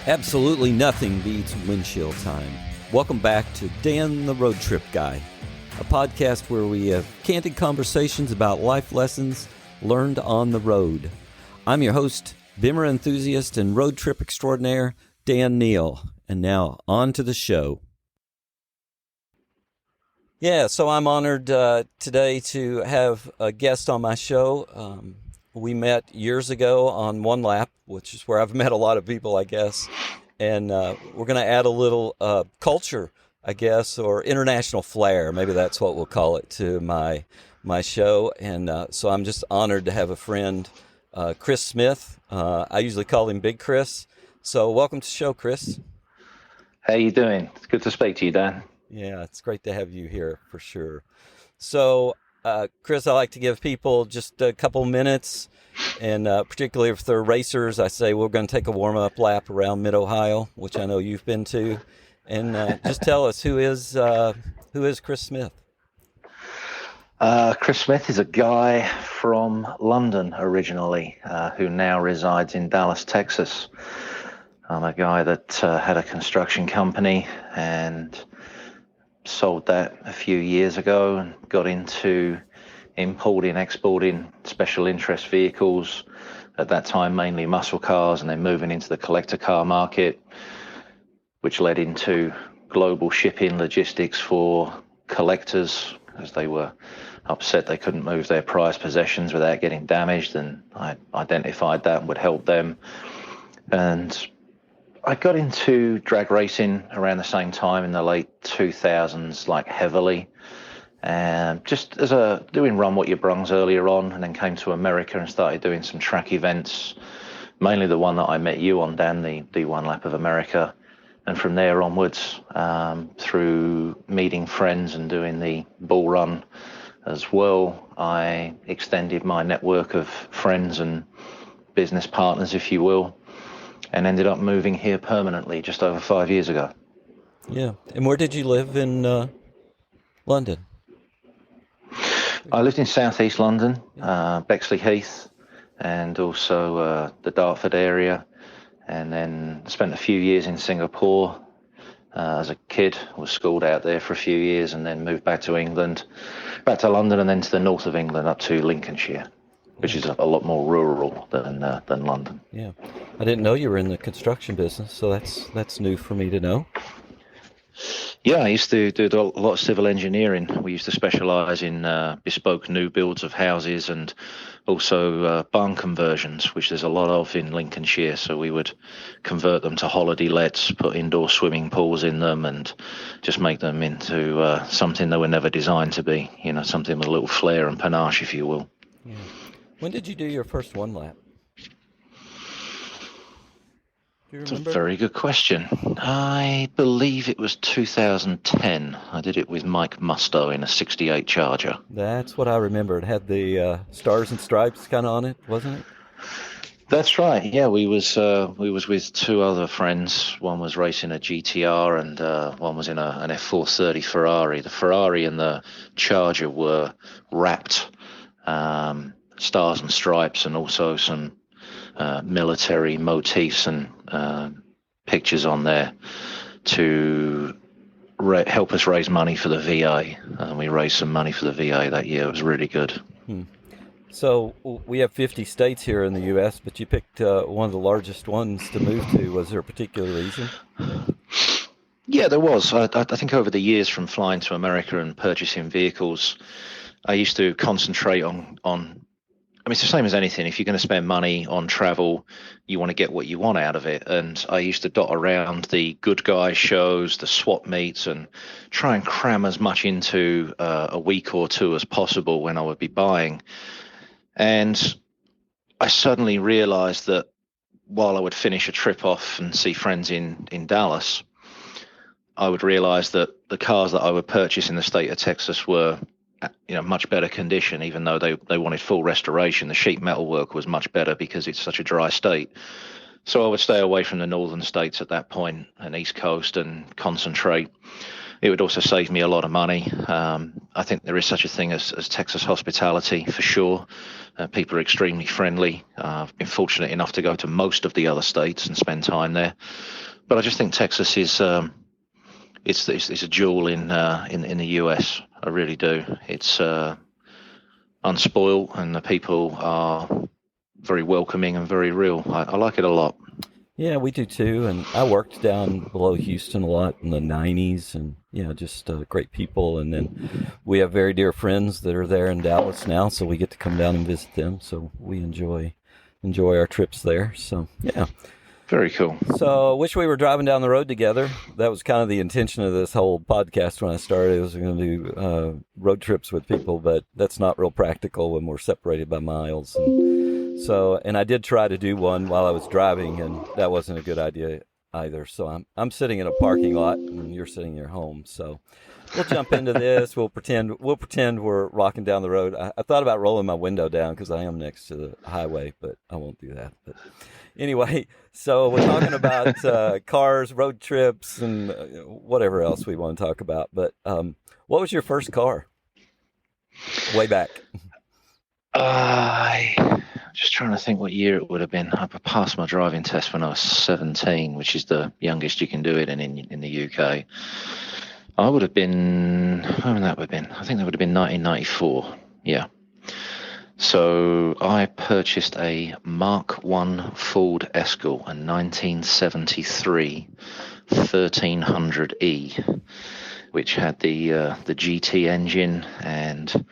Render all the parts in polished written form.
Absolutely nothing beats windshield time. Welcome back to Dan the Road Trip Guy, a podcast where we have candid conversations about life lessons learned on the road. I'm your host, Bimmer enthusiast and road trip extraordinaire, Dan Neal. And now, on to the show. Yeah, so I'm honored today to have a guest on my show. We met years ago on One Lap, which is where I've met a lot of people, I guess. And we're going to add a little culture, I guess, or international flair. Maybe that's what we'll call it to my show. And so I'm just honored to have a friend, Chris Smith. I usually call him Big Chris. So welcome to the show, Chris. How you doing? It's good to speak to you, Dan. Yeah, it's great to have you here for sure. So, Chris, I like to give people just a couple minutes, and particularly if they're racers, I say we're going to take a warm-up lap around Mid-Ohio, which I know you've been to, and just tell us who is Chris Smith? Chris Smith is a guy from London originally, who now resides in Dallas, Texas. I'm a guy that had a construction company and sold that a few years ago and got into importing, exporting special interest vehicles, at that time mainly muscle cars, and then moving into the collector car market, which led into global shipping logistics for collectors, as they were upset they couldn't move their prized possessions without getting damaged, and I identified that and would help them. And I got into drag racing around the same time in the late 2000s, like heavily, and just as doing Run What You Brungs earlier on, and then came to America and started doing some track events, mainly the one that I met you on, Dan, the One Lap of America. And from there onwards, through meeting friends and doing the Bull Run as well, I extended my network of friends and business partners, if you will, and ended up moving here permanently just over 5 years ago. Yeah. And where did you live in London? I lived in southeast London, Bexley Heath, and also the Dartford area, and then spent a few years in Singapore as a kid. Was schooled out there for a few years, and then moved back to England, back to London, and then to the north of England up to Lincolnshire, which is a lot more rural than London. Yeah, I didn't know you were in the construction business, so that's new for me to know. Yeah, I used to do a lot of civil engineering. We used to specialise in bespoke new builds of houses and also barn conversions, which there's a lot of in Lincolnshire. So we would convert them to holiday lets, put indoor swimming pools in them, and just make them into something they were never designed to be. You know, something with a little flair and panache, if you will. Yeah. When did you do your first one lap? Do you remember? That's a very good question. I believe it was 2010. I did it with Mike Musto in a 68 Charger. That's what I remember. It had the stars and stripes kind of on it, wasn't it? That's right. Yeah, we was with two other friends. One was racing a GTR, and one was in an F430 Ferrari. The Ferrari and the Charger were wrapped stars and stripes, and also some military motifs and pictures on there to help us raise money for the VA. We raised some money for the VA that year. It was really good. So we have 50 states here in the U.S., but you picked one of the largest ones to move to. Was there a particular reason? Yeah, there was. I think over the years from flying to America and purchasing vehicles, I used to concentrate on I mean, it's the same as anything. If you're going to spend money on travel, you want to get what you want out of it. And I used to dot around the good guy shows, the swap meets, and try and cram as much into a week or two as possible when I would be buying. And I suddenly realized that while I would finish a trip off and see friends in Dallas, I would realize that the cars that I would purchase in the state of Texas were much better condition, even though they wanted full restoration. The sheet metal work was much better because it's such a dry state. So I would stay away from the northern states at that point and East Coast and concentrate It would also save me a lot of money. I think there is such a thing as Texas hospitality for sure. People are extremely friendly. I've been fortunate enough to go to most of the other states and spend time there. But I just think Texas is it's a jewel in the US. I really do. It's unspoiled, and the people are very welcoming and very real. I like it a lot. Yeah, we do too. And I worked down below Houston a lot in the '90s, and just great people. And then we have very dear friends that are there in Dallas now, so we get to come down and visit them. So we enjoy our trips there. So yeah. Very cool. So, wish we were driving down the road together. That was kind of the intention of this whole podcast when I started. I was going to do road trips with people, but that's not real practical when we're separated by miles. And I did try to do one while I was driving, and that wasn't a good idea either. So I'm sitting in a parking lot, and you're sitting in your home. So we'll jump into this. We'll pretend we're rocking down the road. I thought about rolling my window down because I am next to the highway, but I won't do that. But anyway, so we're talking about cars, road trips, and whatever else we want to talk about. But what was your first car? Way back. I'm just trying to think what year it would have been. I passed my driving test when I was 17, which is the youngest you can do it in the UK. I would have been, when would that have been? I think that would have been 1994. Yeah. So I purchased a Mark I Ford Escort, a 1973 1300E, which had the GT engine and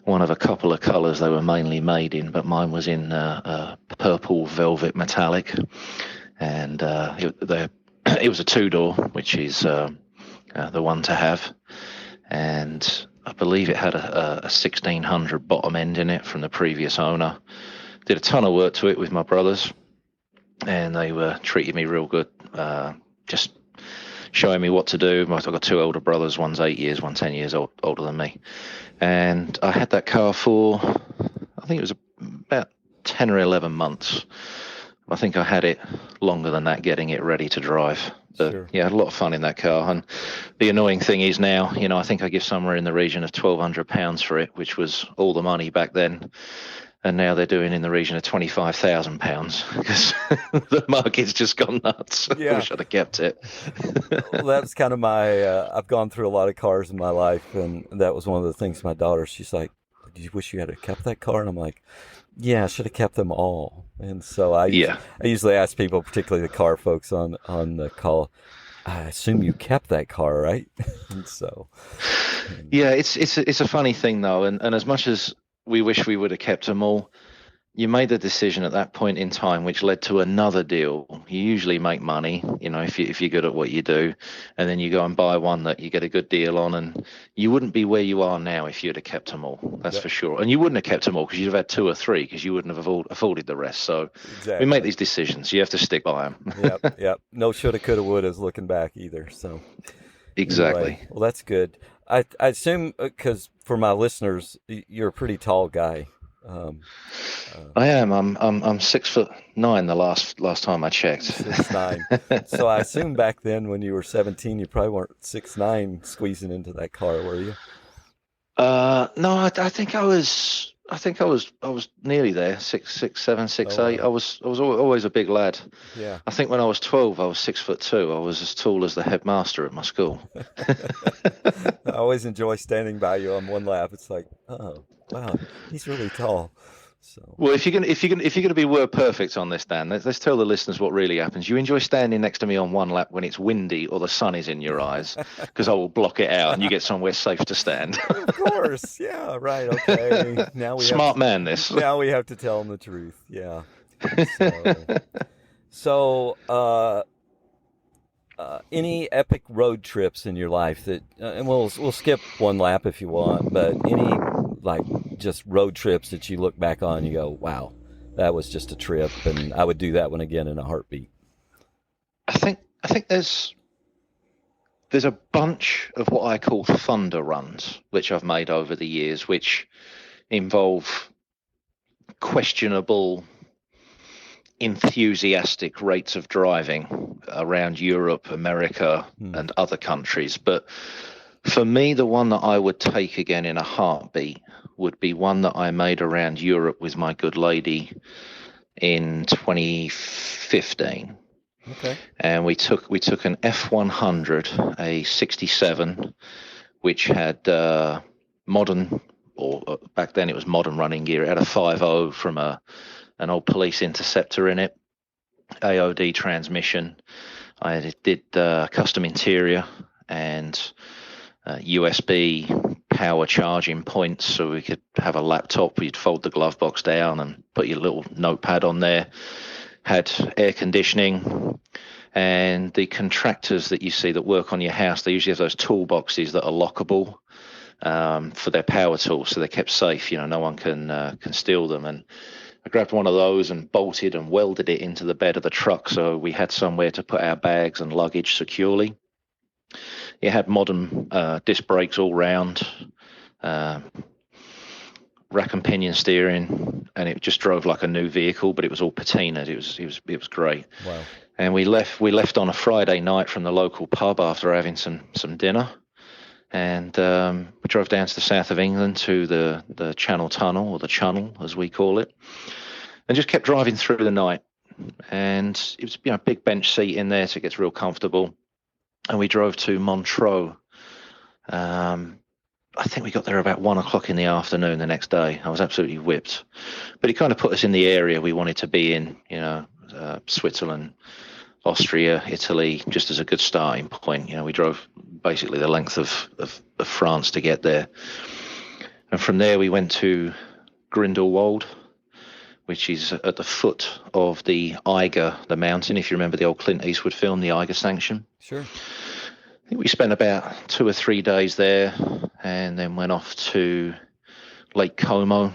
one of a couple of colours they were mainly made in, but mine was in purple velvet metallic, and it was a two-door, which is the one to have, and I believe it had a 1600 bottom end in it from the previous owner. Did a ton of work to it with my brothers, and they were treating me real good, just showing me what to do. I've got two older brothers, one's 8 years, one's 10 years older than me. And I had that car for, I think it was about 10 or 11 months. I think I had it longer than that, getting it ready to drive. But Sure. yeah, I had a lot of fun in that car. And the annoying thing is now, I think I give somewhere in the region of £1,200 for it, which was all the money back then. And now they're doing in the region of £25,000 because the market's just gone nuts. Yeah. I wish I'd have kept it. Well, that's kind of my, I've gone through a lot of cars in my life, and that was one of the things my daughter, she's like, "Do you wish you had kept that car?" And I'm like, yeah, I should have kept them all. And so I usually ask people, particularly the car folks on the call, I assume you kept that car, right? And so. Yeah, it's a funny thing though. And as much as we wish we would have kept them all, you made the decision at that point in time, which led to another deal. You usually make money, if you're good at what you do, and then you go and buy one that you get a good deal on, and you wouldn't be where you are now if you'd have kept them all. That's for sure. And you wouldn't have kept them all because you'd have had two or three because you wouldn't have afforded the rest. So we make these decisions. You have to stick by them. Yep. No shoulda, coulda, wouldas looking back either. So exactly. Anyway, well, that's good. I assume because for my listeners, you're a pretty tall guy. I am. I'm 6'9" the last time I checked. 6'9". So I assume back then when you were 17, you probably weren't 6'9" squeezing into that car, were you? No, I think I was nearly there. 6'7", 6'8". wow. I was always a big lad. Yeah. I think when I was 12, I was 6'2". I was as tall as the headmaster at my school. I always enjoy standing by you on one lap. It's like, oh wow, he's really tall. So. Well, if you're gonna be word perfect on this, Dan, let's tell the listeners what really happens. You enjoy standing next to me on one lap when it's windy or the sun is in your eyes, because I will block it out and you get somewhere safe to stand. Of course, yeah, right, okay. Now we smart man. This. Now we have to tell them the truth. Yeah. So any epic road trips in your life that, and we'll skip one lap if you want, but any just road trips that you look back on and you go, wow, that was just a trip, and I would do that one again in a heartbeat. I think there's a bunch of what I call thunder runs, which I've made over the years, which involve questionable enthusiastic rates of driving around Europe, America, and other countries. But for me, the one that I would take again in a heartbeat would be one that I made around Europe with my good lady in 2015. Okay. And we took an F100, a 67, which had modern, or back then it was modern running gear. It had a 5.0 from an old police interceptor in it, AOD transmission. I did custom interior and USB power charging points, so we could have a laptop. You'd fold the glove box down and put your little notepad on there. Had air conditioning, and the contractors that you see that work on your house, they usually have those toolboxes that are lockable for their power tools, so they're kept safe. No one can steal them. And I grabbed one of those and bolted and welded it into the bed of the truck, so we had somewhere to put our bags and luggage securely. It had modern disc brakes all round, rack and pinion steering, and it just drove like a new vehicle, but it was all patina'd. It was great. Wow. And we left on a Friday night from the local pub after having some dinner, and we drove down to the south of England to the Channel Tunnel, or the Channel as we call it, and just kept driving through the night. And it was a big bench seat in there, so it gets real comfortable. And we drove to Montreux. I think we got there about 1:00 in the afternoon the next day. I was absolutely whipped, but it kind of put us in the area we wanted to be in, Switzerland, Austria, Italy, just as a good starting point. We drove basically the length of France to get there. And from there we went to Grindelwald, which is at the foot of the Eiger, the mountain. If you remember the old Clint Eastwood film, The Eiger Sanction. Sure. I think we spent about 2 or 3 days there, and then went off to Lake Como.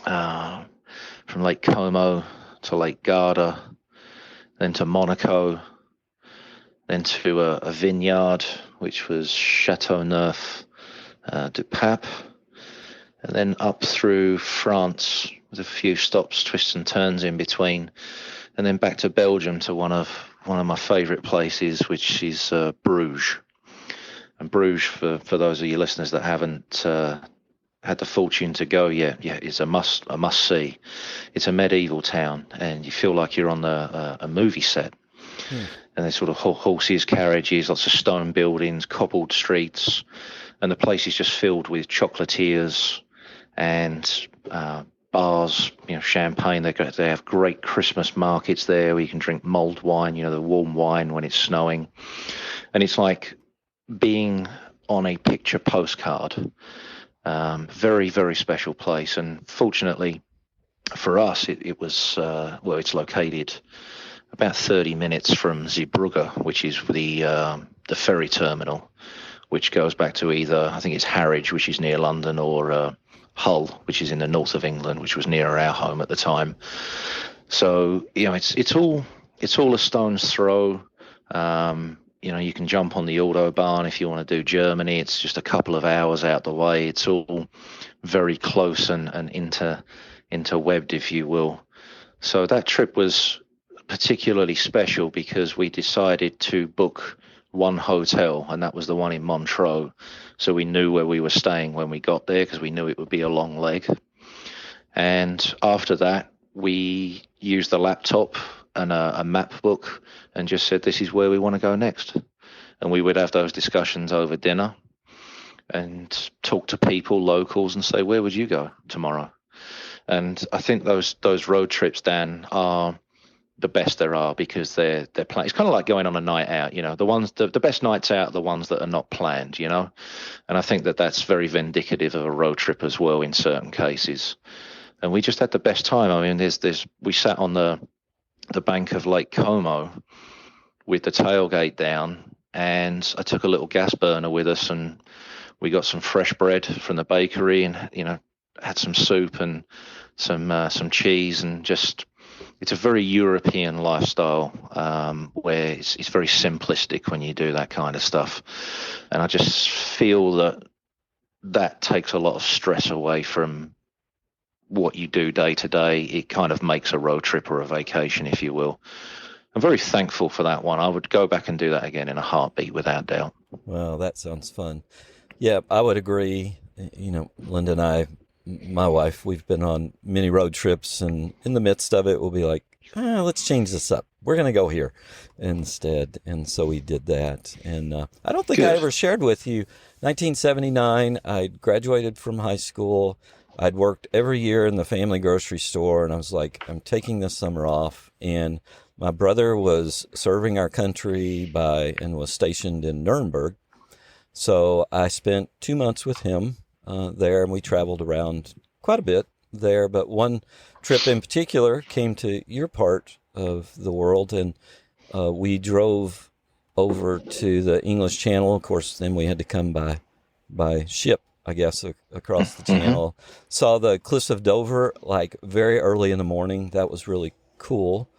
From Lake Como to Lake Garda, then to Monaco, then to a vineyard, which was Chateauneuf du Pape, and then up through France with a few stops, twists and turns in between, and then back to Belgium to one of my favourite places, which is Bruges. And Bruges, for those of you listeners that haven't had the fortune to go yet, it's a must see. It's a medieval town, and you feel like you're on a movie set. And there's sort of horses, carriages, lots of stone buildings, cobbled streets, and the place is just filled with chocolatiers and bars, champagne. They have great Christmas markets there where you can drink mulled wine, the warm wine when it's snowing, and it's like being on a picture postcard. Very, very special place. And fortunately for us, it was it's located about 30 minutes from Zeebrugge, which is the ferry terminal, which goes back to either, I think it's Harwich, which is near London, or Hull, which is in the north of England, which was near our home at the time. So it's all a stone's throw. You can jump on the Autobahn if you want to do Germany. It's just a couple of hours out the way. It's all very close and interwebbed, if you will. So that trip was particularly special because we decided to book one hotel, and that was the one in Montreux. So we knew where we were staying when we got there, because we knew it would be a long leg. And after that, we used the laptop and a map book and just said, this is where we want to go next. And we would have those discussions over dinner and talk to people, locals, and say, where would you go tomorrow? And I think those road trips, Dan, are the best there are, because they're planned. It's kind of like going on a night out, the best nights out are the ones that are not planned, and I think that's very vindicative of a road trip as well in certain cases. And we just had the best time. I mean, we sat on the bank of Lake Como with the tailgate down, and I took a little gas burner with us, and we got some fresh bread from the bakery, and had some soup and some cheese, and just, it's a very European lifestyle, where it's very simplistic when you do that kind of stuff. And I just feel that takes a lot of stress away from what you do day to day, it kind of makes a road trip or a vacation, if you will. I'm very thankful for that one. I would go back and do that again in a heartbeat, without doubt. Well, that sounds fun. Yeah, I would agree. You know, Linda and I, my wife, we've been on many road trips, and in the midst of it, we'll be like, let's change this up. We're going to go here instead. And so we did that. And I don't think I Good. ever shared with you, 1979, I graduated from high school. I'd worked every year in the family grocery store, and I was like, I'm taking this summer off. And my brother was serving our country and was stationed in Nuremberg. So I spent 2 months with him there, and we traveled around quite a bit there. But one trip in particular came to your part of the world, and we drove over to the English Channel. Of course, then we had to come by ship, I guess, across the channel. Saw the Cliffs of Dover like very early in the morning. That was really cool.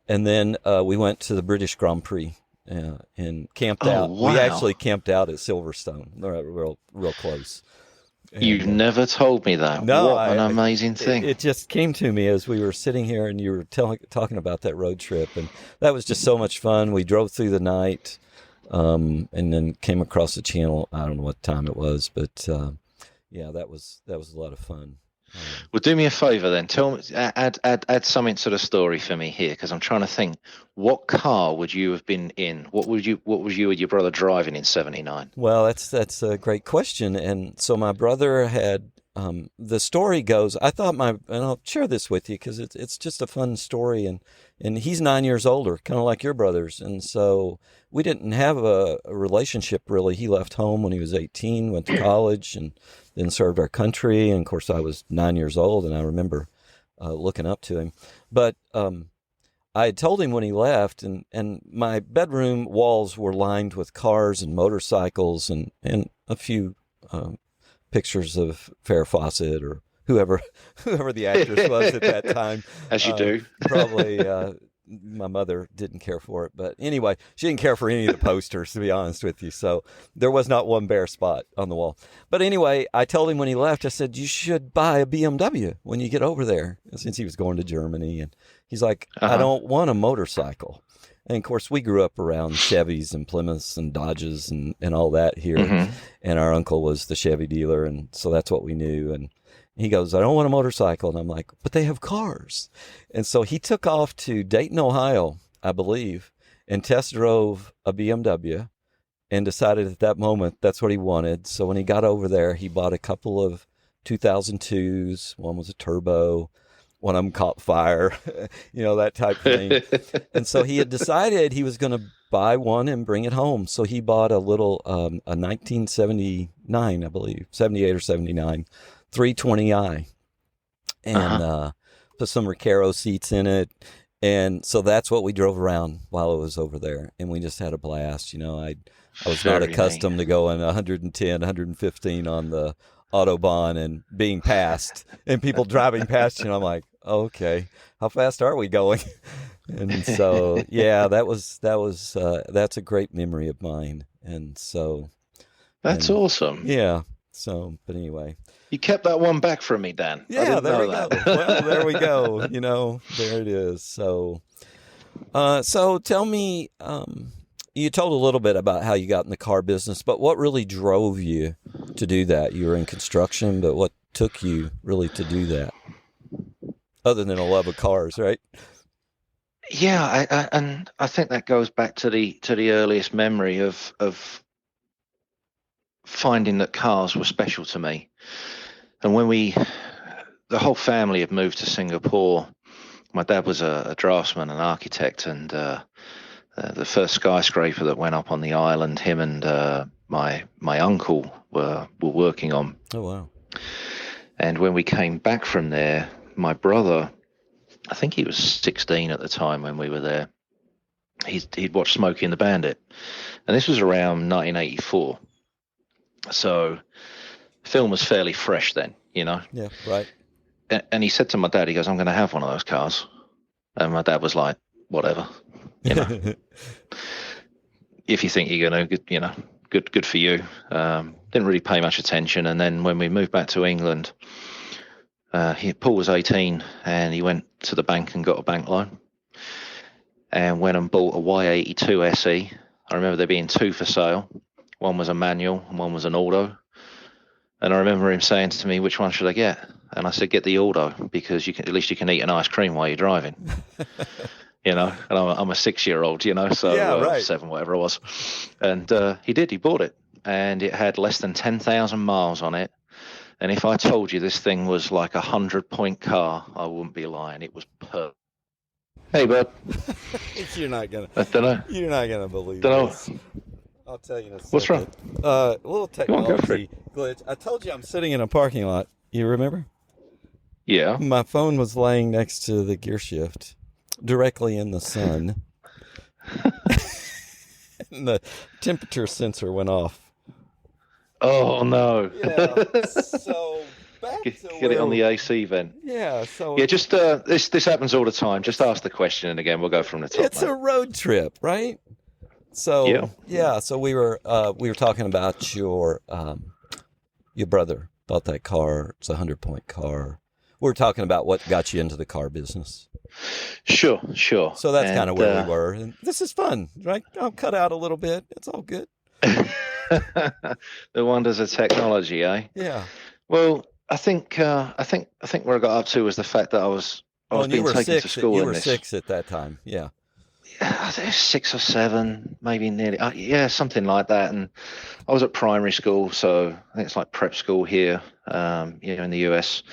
And then we went to the British Grand Prix and camped out. Wow. We actually camped out at Silverstone, real close. You've never told me that. No, what an amazing thing. It just came to me as we were sitting here and you were talking about that road trip. And that was just so much fun. We drove through the night and then came across the channel. I don't know what time it was, but yeah, that was a lot of fun. Well, do me a favor then. Tell me, add something to the story for me here, because I'm trying to think. What car would you have been in? What was you and your brother driving in '79? Well, that's a great question. And so my brother had the story goes. I thought and I'll share this with you because it's just a fun story. And he's 9 years older, kind of like your brothers. And so we didn't have a relationship really. He left home when he was 18, went to college, and then served our country. And of course, I was 9 years old, and I remember looking up to him. But I had told him when he left, and my bedroom walls were lined with cars and motorcycles and a few pictures of Farrah Fawcett or whoever the actress was at that time. As you do. Probably my mother didn't care for it. But anyway, she didn't care for any of the posters, to be honest with you. So there was not one bare spot on the wall. But anyway, I told him when he left, I said, you should buy a BMW when you get over there, since he was going to Germany. And he's like, I don't want a motorcycle. And of course, we grew up around Chevys and Plymouths and Dodges and all that here. And our uncle was the Chevy dealer. And so that's what we knew. And he goes, I don't want a motorcycle. And I'm like, but they have cars. And so he took off to Dayton, Ohio, I believe, and test drove a BMW and decided at that moment that's what he wanted. So when he got over there, he bought a couple of 2002s. One was a turbo. One of them caught fire, that type of thing. And so he had decided he was going to buy one and bring it home. So he bought a little, a 1979, I believe, 78 or 79, 320i, and put some Recaro seats in it. And so that's what we drove around while I was over there. And we just had a blast. I was not accustomed to going 110, 115 on the Autobahn and being passed and people driving past you. And I'm like, okay, how fast are we going? And so, yeah, that's a great memory of mine. And so that's awesome. Yeah. So, but anyway, you kept that one back from me, Dan. Yeah, there we go. Well, there we go. There it is. So, so tell me, you told a little bit about how you got in the car business, but what really drove you to do that? You were in construction, but what took you really to do that? Other than a love of cars, right? Yeah, and I think that goes back to the earliest memory of finding that cars were special to me. And when the whole family had moved to Singapore, my dad was a draftsman, an architect, and the first skyscraper that went up on the island, him and my uncle were working on. Oh, wow. And when we came back from there, my brother, I think he was 16 at the time when we were there, he'd watched Smokey and the Bandit. And this was around 1984. So the film was fairly fresh then, Yeah, right. And he said to my dad, he goes, I'm going to have one of those cars. And my dad was like, whatever. If you think you're going to, good for you. Didn't really pay much attention. And then when we moved back to England, Paul was 18 and he went to the bank and got a bank loan and went and bought a Y82 SE. I remember there being two for sale. One was a manual and one was an auto. And I remember him saying to me, which one should I get? And I said, get the auto, because at least you can eat an ice cream while you're driving. And I'm a 6-year-old, so Yeah, right. 7, whatever it was. And he bought it. And it had less than 10,000 miles on it. And if I told you this thing was like 100-point car, I wouldn't be lying. It was perfect. Hey, bud. You're not gonna. I don't know. You're not gonna believe Don't this. I'll tell you in a second. What's wrong? A little technology Go glitch. I told you I'm sitting in a parking lot. You remember? Yeah. My phone was laying next to the gear shift, directly in the sun, and the temperature sensor went off. Oh no. Yeah. So back Get to it on the AC vent. Yeah. So Yeah, just this happens all the time. Just ask the question, and again, we'll go from the top. it's a road trip, right? So yeah. So we were talking about your brother bought that car. It's a 100-point car. We were talking about what got you into the car business. Sure. So that's kind of where we were. And this is fun, right? I'll cut out a little bit. It's all good. The wonders of technology, eh? Yeah. Well, I think where I got up to was the fact that I was being taken to school. You were 6 at that time. Yeah. I think it was 6 or 7, maybe nearly. Something like that. And I was at primary school, so I think it's like prep school here, in the US.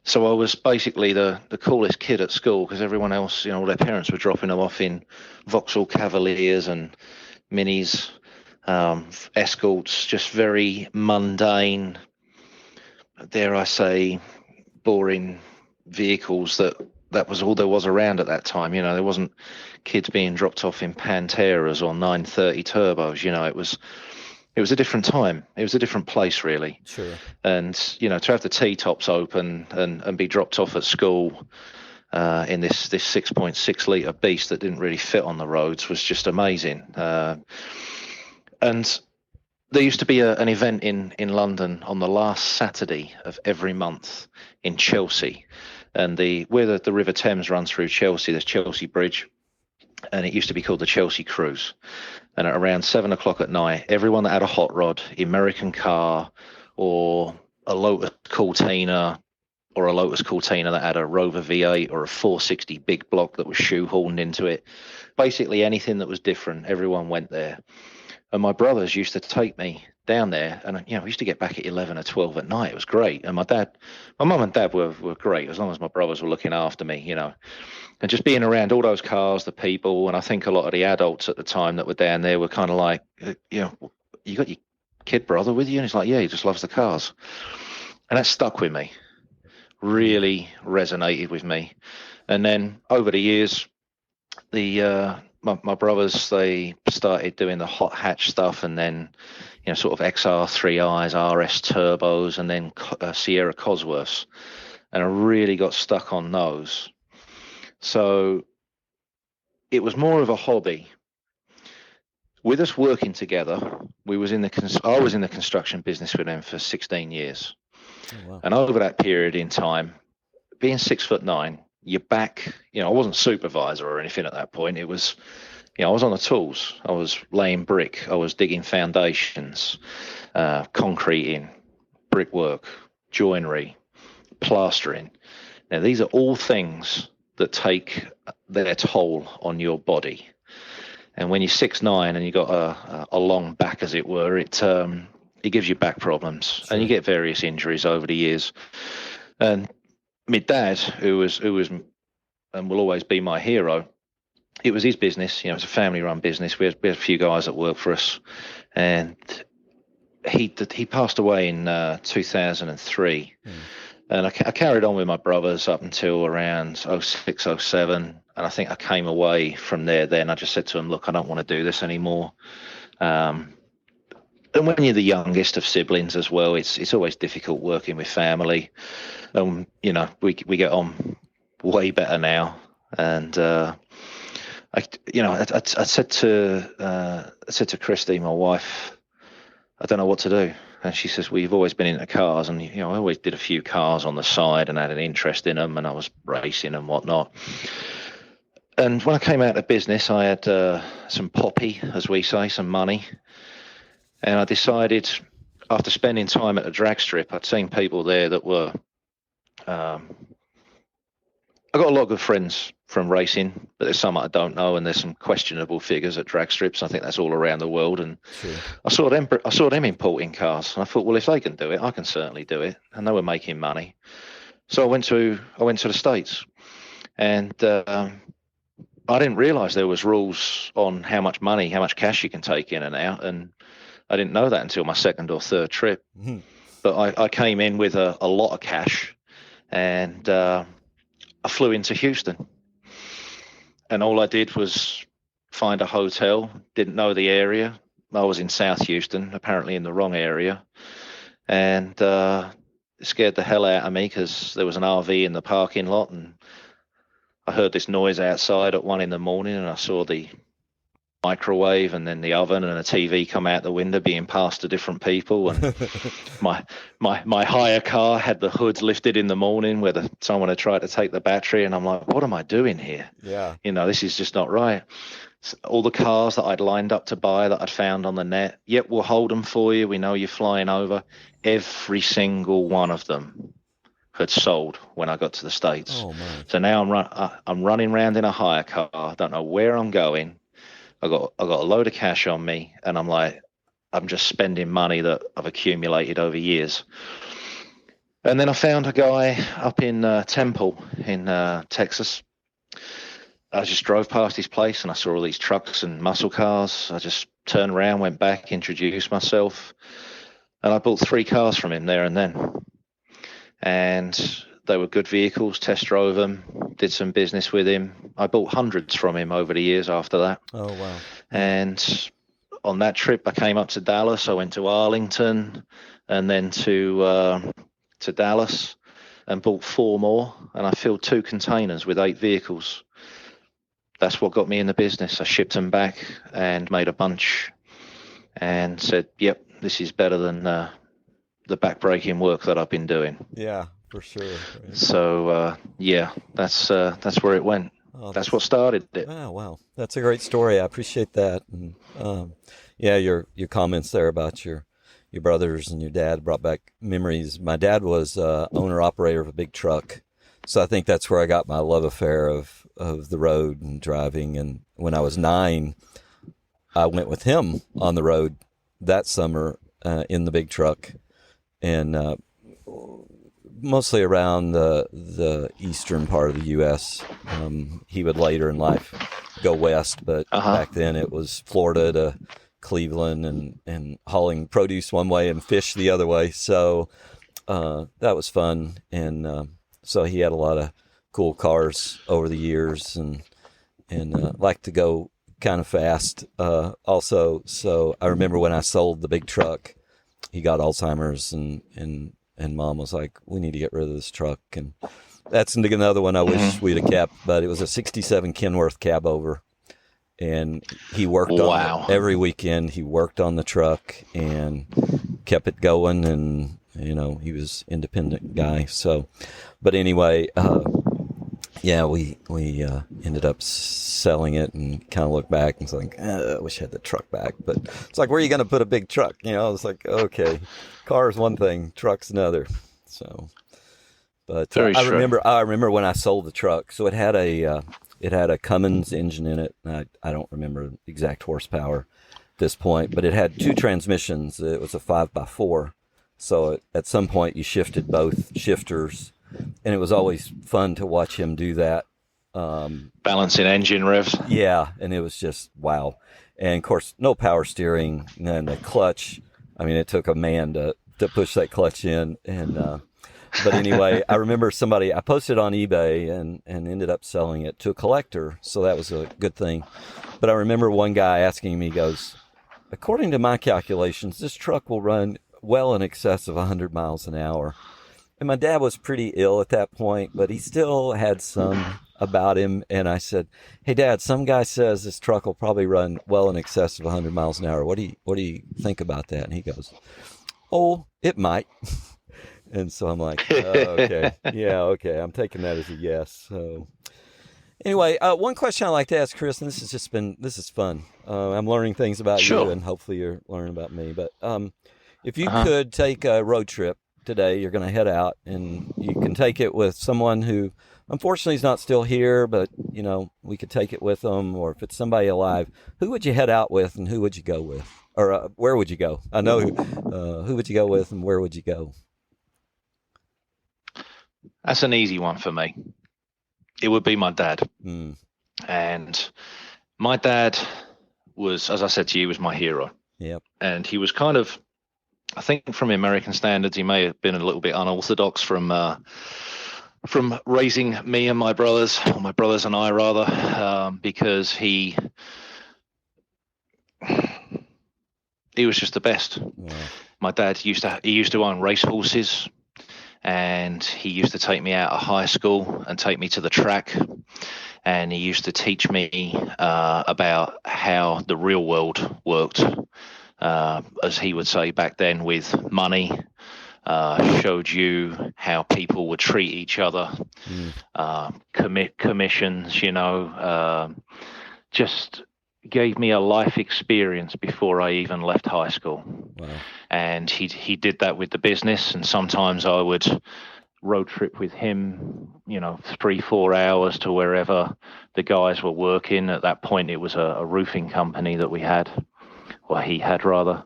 So I was basically the coolest kid at school, because everyone else, all their parents were dropping them off in Vauxhall Cavaliers and Minis, Escorts, just very mundane, dare I say, boring vehicles that was all there was around at that time. There wasn't kids being dropped off in Panteras or 930 turbos. It was a different time. It was a different place, really. Sure. And to have the T-tops open and be dropped off at school in this 6.6 litre beast that didn't really fit on the roads was just amazing. And there used to be an event in London on the last Saturday of every month in Chelsea. And where the River Thames runs through Chelsea, there's Chelsea Bridge, and it used to be called the Chelsea Cruise. And at around 7 o'clock at night, everyone that had a hot rod, American car, or a Lotus Cortina, that had a Rover V8 or a 460 big block that was shoehorned into it, basically anything that was different, everyone went there. And my brothers used to take me down there, and we used to get back at 11 or 12 at night. It was great. And my mum and dad were great, as long as my brothers were looking after me, and just being around all those cars, the people. And I think a lot of the adults at the time that were down there were kind of like, you got your kid brother with you? And he's like, yeah, he just loves the cars. And that stuck with me, really resonated with me. And then over the years, my brothers, they started doing the hot hatch stuff, and then sort of XR3Is, RS turbos, and then Sierra Cosworths, and I really got stuck on those. So it was more of a hobby. With us working together, I was in the construction business with them for 16 years. Oh, wow. And over that period in time, being 6'9", your back, I wasn't supervisor or anything at that point. It was, I was on the tools. I was laying brick. I was digging foundations, concreting, brickwork, joinery, plastering. Now, these are all things that take their toll on your body. And when you're 6'9" and you got a long back, as it were, it gives you back problems. Sure. And you get various injuries over the years. And my dad, who was and will always be my hero, it was his business. It's a family-run business. We had a few guys that worked for us, and he passed away in 2003. And I carried on with my brothers up until around 06, 07. And I think I came away from there then. I just said to them, look, I don't want to do this anymore. And when you're the youngest of siblings as well, it's always difficult working with family. We get on way better now. And I said to Christy, my wife, I don't know what to do. And she says, well, you've always been into cars. And, I always did a few cars on the side and had an interest in them, and I was racing and whatnot. And when I came out of business, I had some poppy, as we say, some money. And I decided, after spending time at a drag strip, I'd seen people there that were... I got a lot of good friends from racing, but there's some I don't know, and there's some questionable figures at drag strips. I think that's all around the world. And sure. I saw them importing cars, and I thought, well, if they can do it, I can certainly do it. And they were making money. So I went to the States, and I didn't realize there was rules on how much cash you can take in and out, and I didn't know that until my second or third trip. Mm-hmm. But I came in with a lot of cash, and I flew into Houston, and all I did was find a hotel. Didn't know the area. I was in South Houston, apparently in the wrong area, and it scared the hell out of me because there was an RV in the parking lot, and I heard this noise outside at 1 a.m, and I saw the microwave and then the oven and a TV come out the window being passed to different people, and my hire car had the hood lifted in the morning where someone had tried to take the battery, and I'm like, what am I doing here? Yeah, this is just not right. So all the cars that I'd lined up to buy that I'd found on the net, yep, we'll hold them for you, we know you're flying over, every single one of them had sold when I got to the States. Oh man. So now I'm running around in a hire car, don't know where I'm going. I got a load of cash on me, and I'm just spending money that I've accumulated over years. And then I found a guy up in Temple in Texas. I just drove past his place, and I saw all these trucks and muscle cars. I just turned around, went back, introduced myself, and I bought 3 cars from him there and then. And they were good vehicles, test drove them, did some business with him. I bought hundreds from him over the years after that. Oh, wow. And on that trip, I came up to Dallas. I went to Arlington and then to Dallas and bought 4 more. And I filled 2 containers with 8 vehicles. That's what got me in the business. I shipped them back and made a bunch and said, yep, this is better than the backbreaking work that I've been doing. Yeah. For sure. Right. So that's where it went. Oh, that's what started it. Oh wow, that's a great story. I appreciate that. And your comments there about your brothers and your dad brought back memories. My dad was owner operator of a big truck, so I think that's where I got my love affair of the road and driving. And when I was 9, I went with him on the road that summer in the big truck, and mostly around the eastern part of the U.S. He would later in life go west, but back then it was Florida to Cleveland and hauling produce one way and fish the other way. So that was fun. And so he had a lot of cool cars over the years and liked to go kind of fast also. So I remember when I sold the big truck, he got Alzheimer's and Mom was like, we need to get rid of this truck. And that's another one I wish we'd have kept, but it was a 67 Kenworth cab over. And he worked on it every weekend. He worked on the truck and kept it going. And, he was an independent guy. So, but anyway, we ended up selling it and kind of looked back and was like, I wish I had the truck back. But it's like, where are you going to put a big truck? It's like, okay, car is one thing, truck's another. So, but I remember when I sold the truck. So it had a Cummins engine in it. I don't remember exact horsepower at this point, but it had 2 transmissions. It was a 5x4. So at some point you shifted both shifters. And it was always fun to watch him do that. Balancing engine revs. Yeah, and it was just wow. And, of course, no power steering. And the clutch, it took a man to push that clutch in. And but anyway, I remember I posted on eBay and ended up selling it to a collector. So that was a good thing. But I remember one guy asking me, he goes, according to my calculations, this truck will run well in excess of 100 miles an hour. And my dad was pretty ill at that point, but he still had some about him. And I said, hey, Dad, some guy says this truck will probably run well in excess of 100 miles an hour. What do you think about that? And he goes, Oh, it might. And so I'm like, okay, yeah, okay. I'm taking that as a yes. So anyway, one question I like to ask Chris, and this is fun. I'm learning things about you, Sure. and hopefully you're learning about me. But if you Uh-huh. could take a road trip today, you're going to head out, and you can take it with someone who, unfortunately, is not still here, but we could take it with them, or if it's somebody alive, who would you head out with, and who would you go with, or where would you go? I know who would you go with, and where would you go? That's an easy one for me. It would be my dad. Mm, And my dad was, as I said to you, was my hero. yep. And he was kind of, I think from American standards, he may have been a little bit unorthodox from raising me and my brothers, or my brothers and I rather, because he was just the best. Yeah. My dad used to own race horses, and he used to take me out of high school and take me to the track, and he used to teach me about how the real world worked, as he would say back then, with money. Showed you how people would treat each other, commissions, just gave me a life experience before I even left high school. Wow. And he did that with the business, and sometimes I would road trip with him, 3-4 hours to wherever the guys were working. At that point, it was a roofing company that we had, or he had rather,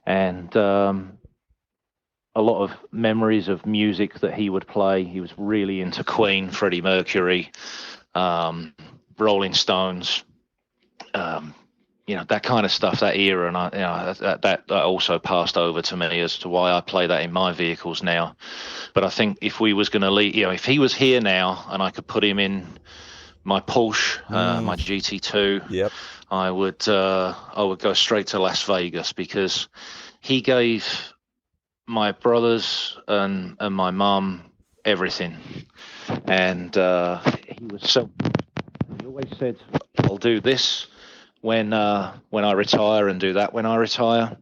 and a lot of memories of music that he would play. He was really into Queen, Freddie Mercury, Rolling Stones, that kind of stuff, that era. And that also passed over to me as to why I play that in my vehicles now. But I think if we was going to leave, if he was here now and I could put him in my Porsche, my GT2, yep. I would go straight to Las Vegas, because he gave my brothers and my mum everything, and he was so. He always said, "I'll do this when I retire, and do that when I retire."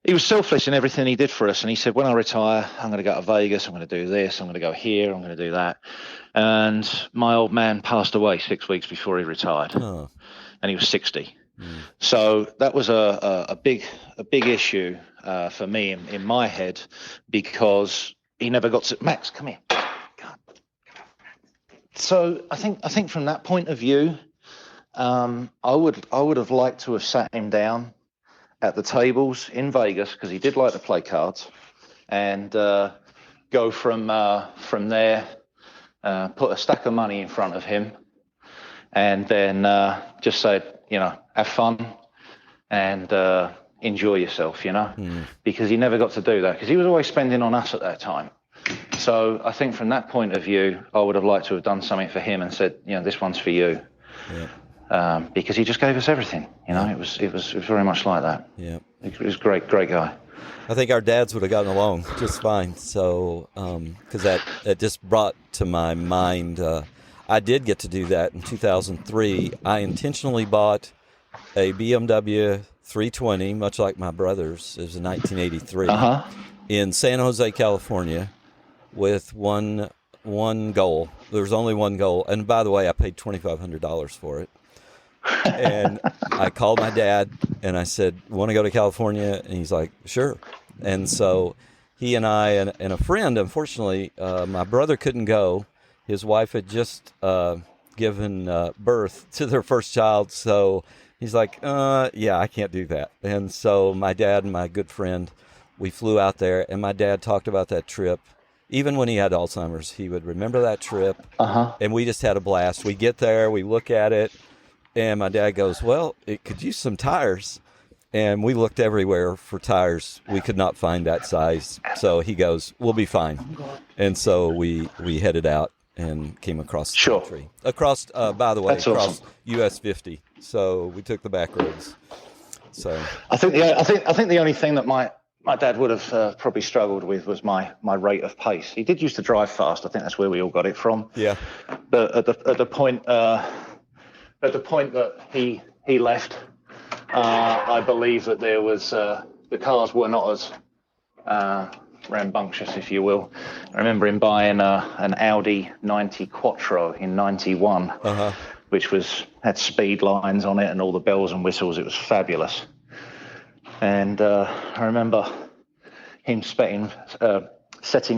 He was selfless in everything he did for us, and he said, "When I retire, I'm going to go to Vegas. I'm going to do this. I'm going to go here. I'm going to do that." And my old man passed away 6 weeks before he retired, and he was 60. So that was a big issue for me in my head, because he never got to. Max, come here. So I think from that point of view, I would have liked to have sat him down at the tables in Vegas, because he did like to play cards, and go from there, put a stack of money in front of him, and then just say, have fun and enjoy yourself, because he never got to do that, because he was always spending on us at that time. So I think from that point of view, I would have liked to have done something for him and said, this one's for you. Yeah. Because he just gave us everything, It was very much like that. Yeah. He was a great guy. I think our dads would have gotten along just fine. So, because that just brought to my mind, I did get to do that in 2003. I intentionally bought a BMW 320, much like my brother's. It was in 1983, in San Jose, California, with one goal. There was only one goal. And by the way, I paid $2,500 for it. And I called my dad and I said, "Want to go to California?" And he's like, "Sure." And so he and I and a friend, unfortunately, my brother couldn't go. His wife had just given birth to their first child. So he's like, yeah, I can't do that. And so my dad and my good friend, we flew out there, and my dad talked about that trip. Even when he had Alzheimer's, he would remember that trip. And we just had a blast. We get there, we look at it, and my dad goes, "Well, it could use some tires." And we looked everywhere for tires. We could not find that size. So he goes, "We'll be fine." And so we headed out and came across the country. Across, by the way, That's across awesome. US 50. So we took the back roads. So I think the only thing that my dad would have probably struggled with was my rate of pace. He did used to drive fast. I think that's where we all got it from. Yeah. But at the point that he left, I believe that there was the cars were not as rambunctious, if you will. I remember him buying an Audi 90 Quattro in '91, which had speed lines on it and all the bells and whistles. It was fabulous. And I remember him setting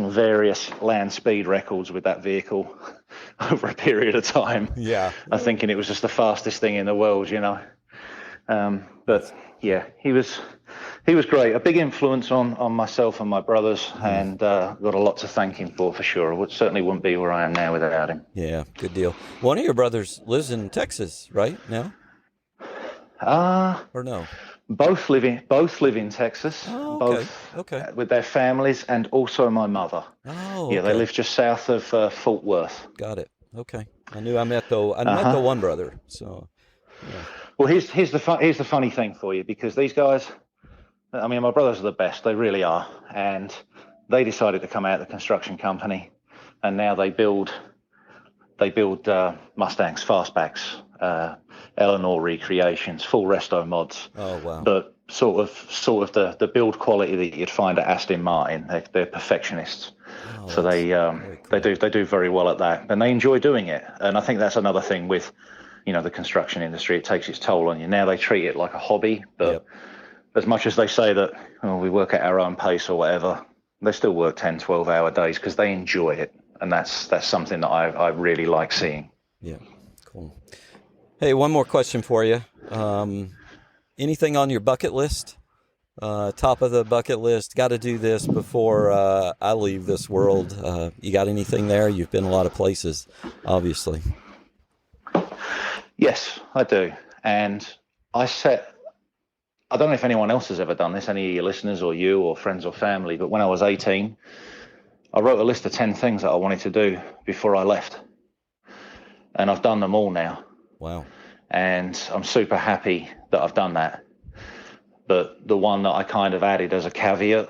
various land speed records with that vehicle over a period of time. Yeah. I'm thinking it was just the fastest thing in the world, you know. But yeah, he was great. A big influence on myself and my brothers, and got a lot to thank him for sure. Certainly wouldn't be where I am now without him. Yeah, good deal. One of your brothers lives in Texas, right now? Or no? Both live in Texas. Oh, okay. Both with their families, and also my mother. Oh, okay. Yeah, they live just south of Fort Worth. Got it. Okay. I met the one brother. So, yeah. Well, here's the funny thing for you, because these guys, I mean, my brothers are the best. They really are. And they decided to come out of the construction company, and now they build Mustangs, fastbacks, Eleanor recreations, full resto mods. Oh, wow. But sort of the build quality that you'd find at Aston Martin. They're perfectionists. Oh, so they cool. they do very well at that, and they enjoy doing it. And I think that's another thing with, you know, the construction industry. It takes its toll on you. Now they treat it like a hobby, but as much as they say that, oh, we work at our own pace or whatever, they still work 10, 12-hour days because they enjoy it. And that's something that I really like seeing. Yeah, cool. Hey, one more question for you. Anything on your bucket list? Top of the bucket list, got to do this before I leave this world. You got anything there? You've been a lot of places, obviously. Yes, I do. And I don't know if anyone else has ever done this, any of your listeners or you or friends or family, but when I was 18, I wrote a list of 10 things that I wanted to do before I left. And I've done them all now. Wow. And I'm super happy that I've done that. But the one that I kind of added as a caveat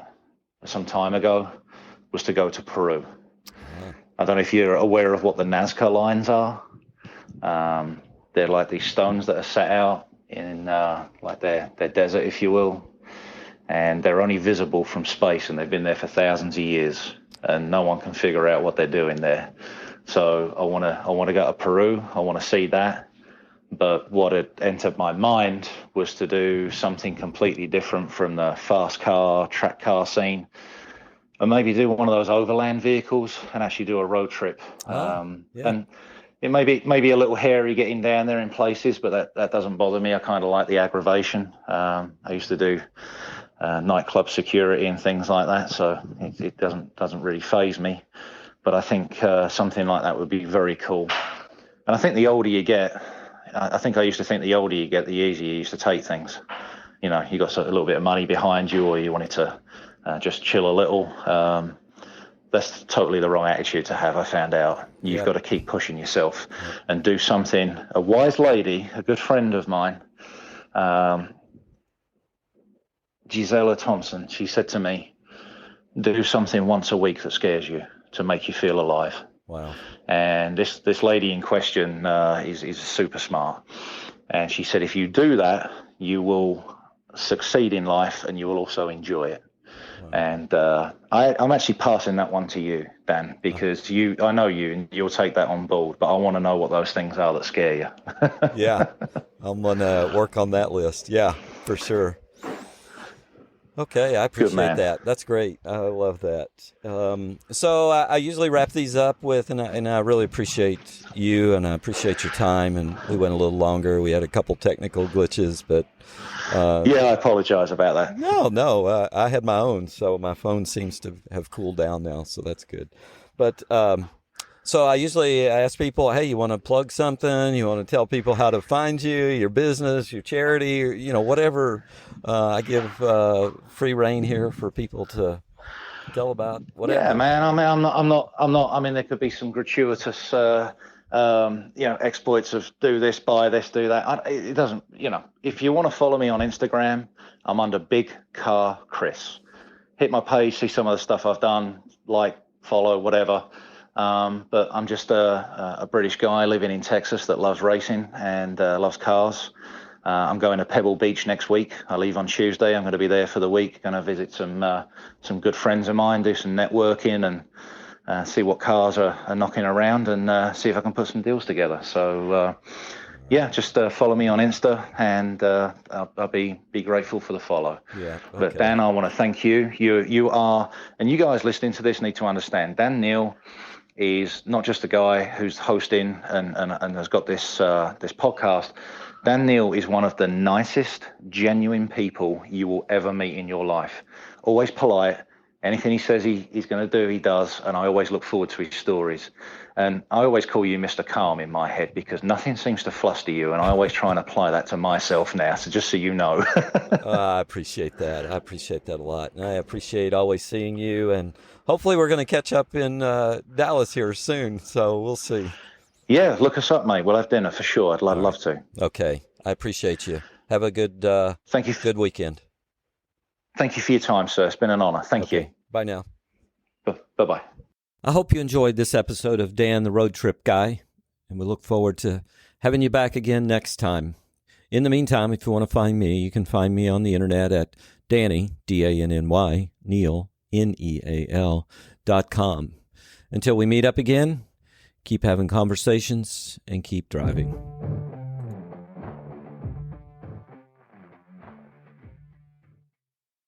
some time ago was to go to Peru. Yeah. I don't know if you're aware of what the Nazca lines are. They're like these stones that are set out in like their desert, if you will. And they're only visible from space, and they've been there for thousands of years. And no one can figure out what they're doing there. So I want to go to Peru. I want to see that. But what had entered my mind was to do something completely different from the fast car, track car scene, and maybe do one of those overland vehicles and actually do a road trip. Yeah. And it may be a little hairy getting down there in places, but that doesn't bother me. I kind of like the aggravation. I used to do nightclub security and things like that, so it doesn't really faze me. But I think something like that would be very cool. And I think the older you get, I used to think the older you get, the easier you used to take things. You know, you got a little bit of money behind you, or you wanted to just chill a little. That's totally the wrong attitude to have, I found out. You've got to keep pushing yourself and do something. A wise lady, a good friend of mine, Gisela Thompson, she said to me, do something once a week that scares you to make you feel alive. Wow. And this lady in question is super smart. And she said, if you do that, you will succeed in life and you will also enjoy it. Wow. And I'm actually passing that one to you, Dan, because I know you and you'll take that on board, but I want to know what those things are that scare you. Yeah, I'm going to work on that list. Yeah, for sure. Okay, I appreciate that. That's great. I love that. So I usually wrap these up with, and I really appreciate you, and I appreciate your time. And we went a little longer. We had a couple technical glitches, but yeah, I apologize about that. No, I had my own, so my phone seems to have cooled down now, so that's good. But so I usually ask people, hey, you want to plug something? You want to tell people how to find you, your business, your charity, or, whatever. I give free reign here for people to tell about whatever. Yeah, man. I mean, I'm not. I mean, there could be some gratuitous, exploits of do this, buy this, do that. It doesn't. If you want to follow me on Instagram, I'm under Big Car Chris. Hit my page, see some of the stuff I've done, follow, whatever. But I'm just a British guy living in Texas that loves racing and loves cars. I'm going to Pebble Beach next week. I leave on Tuesday. I'm going to be there for the week. Going to visit some good friends of mine, do some networking, and see what cars are knocking around, and see if I can put some deals together. So yeah, just follow me on Insta, and I'll be grateful for the follow. Yeah. Okay. But Dan, I want to thank you. You are, and you guys listening to this need to understand, Dan Neal is not just a guy who's hosting and has got this podcast. Dan Neal is one of the nicest, genuine people you will ever meet in your life. Always polite. Anything he says he's going to do, he does. And I always look forward to his stories. And I always call you Mr. Calm in my head because nothing seems to fluster you. And I always try and apply that to myself now. So just so you know. I appreciate that. I appreciate that a lot. And I appreciate always seeing you. And hopefully we're going to catch up in Dallas here soon. So we'll see. Yeah, look us up, mate. We'll have dinner for sure. I'd love to. Okay. I appreciate you. Have a good thank you. Good weekend. Thank you for your time, sir. It's been an honor. Thank you. Bye now. Bye-bye. I hope you enjoyed this episode of Dan the Road Trip Guy, and we look forward to having you back again next time. In the meantime, if you want to find me, you can find me on the internet at Danny, D-A-N-N-Y, Neal, Neal.com. Until we meet up again, keep having conversations and keep driving.